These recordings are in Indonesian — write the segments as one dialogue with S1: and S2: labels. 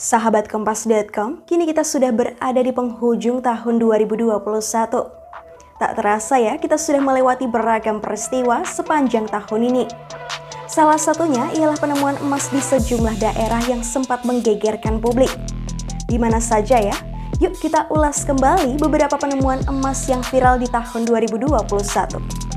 S1: Sahabat Kompas.com, kini kita sudah berada di penghujung tahun 2021. Tak terasa ya, kita sudah melewati beragam peristiwa sepanjang tahun ini. Salah satunya ialah penemuan emas di sejumlah daerah yang sempat menggegerkan publik. Di mana saja ya? Yuk kita ulas kembali beberapa penemuan emas yang viral di tahun 2021.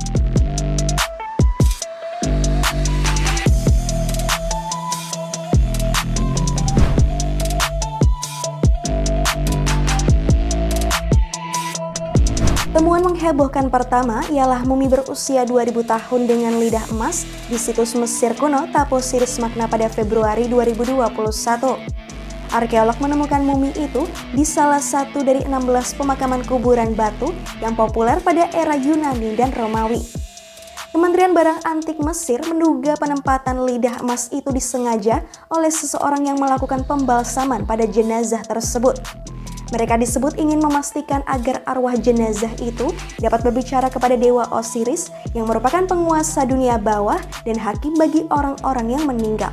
S1: Temuan menghebohkan pertama ialah mumi berusia 2000 tahun dengan lidah emas di situs Mesir kuno Taposiris Magna pada Februari 2021. Arkeolog menemukan mumi itu di salah satu dari 16 pemakaman kuburan batu yang populer pada era Yunani dan Romawi. Kementerian Barang Antik Mesir menduga penempatan lidah emas itu disengaja oleh seseorang yang melakukan pembalsaman pada jenazah tersebut. Mereka disebut ingin memastikan agar arwah jenazah itu dapat berbicara kepada Dewa Osiris yang merupakan penguasa dunia bawah dan hakim bagi orang-orang yang meninggal.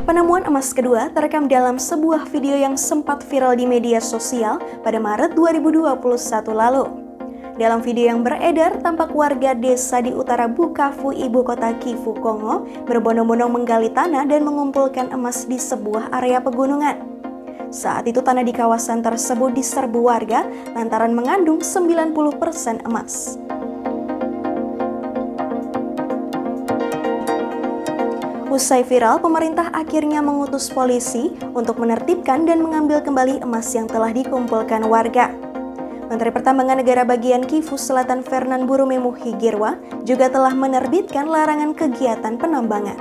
S1: Penemuan emas kedua terekam dalam sebuah video yang sempat viral di media sosial pada Maret 2021 lalu. Dalam video yang beredar, tampak warga desa di utara Bukavu, ibu kota Kivu, Kongo, berbondong-bondong menggali tanah dan mengumpulkan emas di sebuah area pegunungan. Saat itu tanah di kawasan tersebut diserbu warga lantaran mengandung 90% emas. Usai viral, pemerintah akhirnya mengutus polisi untuk menertibkan dan mengambil kembali emas yang telah dikumpulkan warga. Menteri Pertambangan Negara bagian Kivu Selatan Fernand Burumemu Higirwa juga telah menerbitkan larangan kegiatan penambangan.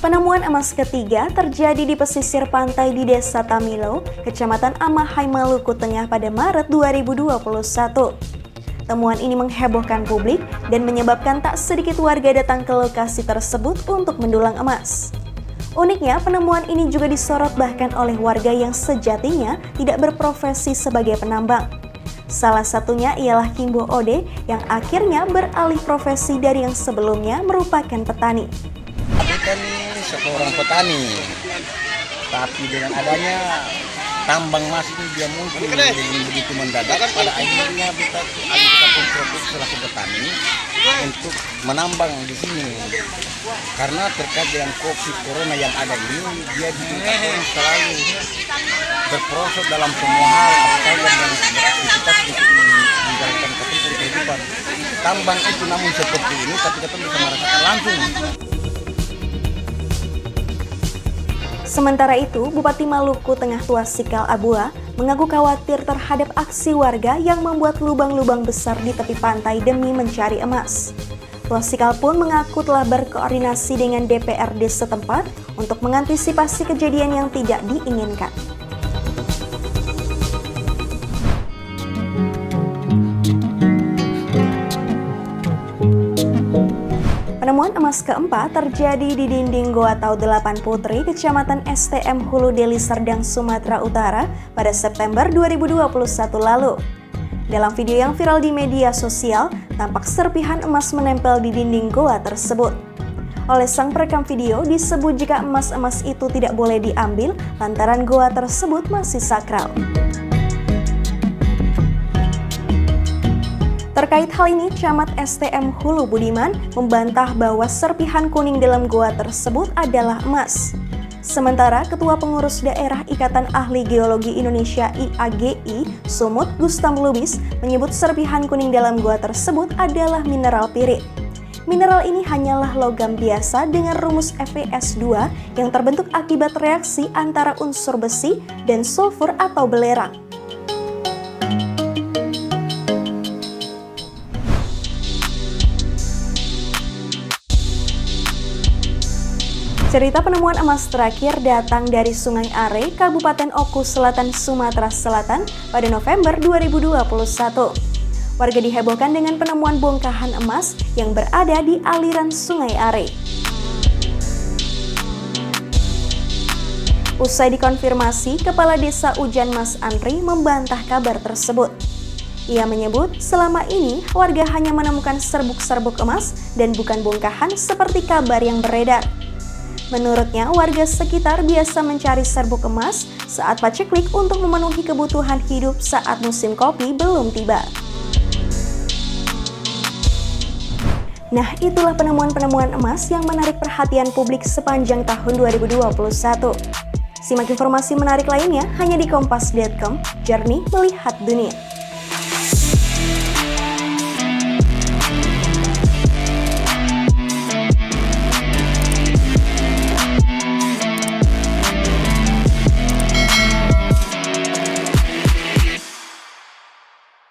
S1: Penemuan emas ketiga terjadi di pesisir pantai di Desa Tamilo, Kecamatan Amahai, Maluku Tengah pada Maret 2021. Temuan ini menghebohkan publik dan menyebabkan tak sedikit warga datang ke lokasi tersebut untuk mendulang emas. Uniknya, penemuan ini juga disorot bahkan oleh warga yang sejatinya tidak berprofesi sebagai penambang. Salah satunya ialah Kimbo Ode yang akhirnya beralih profesi dari yang sebelumnya merupakan petani.
S2: Aku kan seorang petani, tapi dengan adanya tambang emas ini dia muncul dengan begitu mendadak, pada akhirnya kita pun fokus selaku petani untuk menambang di sini. Karena terkait dengan COVID Corona yang ada ini, dia diminta selalu berproses dalam semua hal atau yang beraktivitas untuk menjalankan kehidupan. Tambang itu namun seperti ini, tapi kita bisa merasakan langsung.
S1: Sementara itu, Bupati Maluku Tengah Tuasikal Abua mengaku khawatir terhadap aksi warga yang membuat lubang-lubang besar di tepi pantai demi mencari emas. Tuasikal pun mengaku telah berkoordinasi dengan DPRD setempat untuk mengantisipasi kejadian yang tidak diinginkan. Penemuan emas keempat terjadi di dinding Goa Tau 8 Putri, Kecamatan STM Hulu Deli Serdang, Sumatera Utara pada September 2021 lalu. Dalam video yang viral di media sosial, tampak serpihan emas menempel di dinding goa tersebut. Oleh sang perekam video, disebut jika emas-emas itu tidak boleh diambil lantaran goa tersebut masih sakral. Terkait hal ini, Camat STM Hulu Budiman membantah bahwa serpihan kuning dalam goa tersebut adalah emas. Sementara Ketua Pengurus Daerah Ikatan Ahli Geologi Indonesia IAGI, Sumut Gustam Lubis, menyebut serpihan kuning dalam goa tersebut adalah mineral pirit. Mineral ini hanyalah logam biasa dengan rumus FeS2 yang terbentuk akibat reaksi antara unsur besi dan sulfur atau belerang. Cerita penemuan emas terakhir datang dari Sungai Are, Kabupaten Oku Selatan, Sumatera Selatan pada November 2021. Warga dihebohkan dengan penemuan bongkahan emas yang berada di aliran Sungai Are. Usai dikonfirmasi, Kepala Desa Ujan Mas Andri membantah kabar tersebut. Ia menyebut selama ini warga hanya menemukan serbuk-serbuk emas dan bukan bongkahan seperti kabar yang beredar. Menurutnya, warga sekitar biasa mencari serbuk emas saat paceklik untuk memenuhi kebutuhan hidup saat musim kopi belum tiba. Nah, itulah penemuan-penemuan emas yang menarik perhatian publik sepanjang tahun 2021. Simak informasi menarik lainnya hanya di kompas.com, Jernih Melihat Dunia.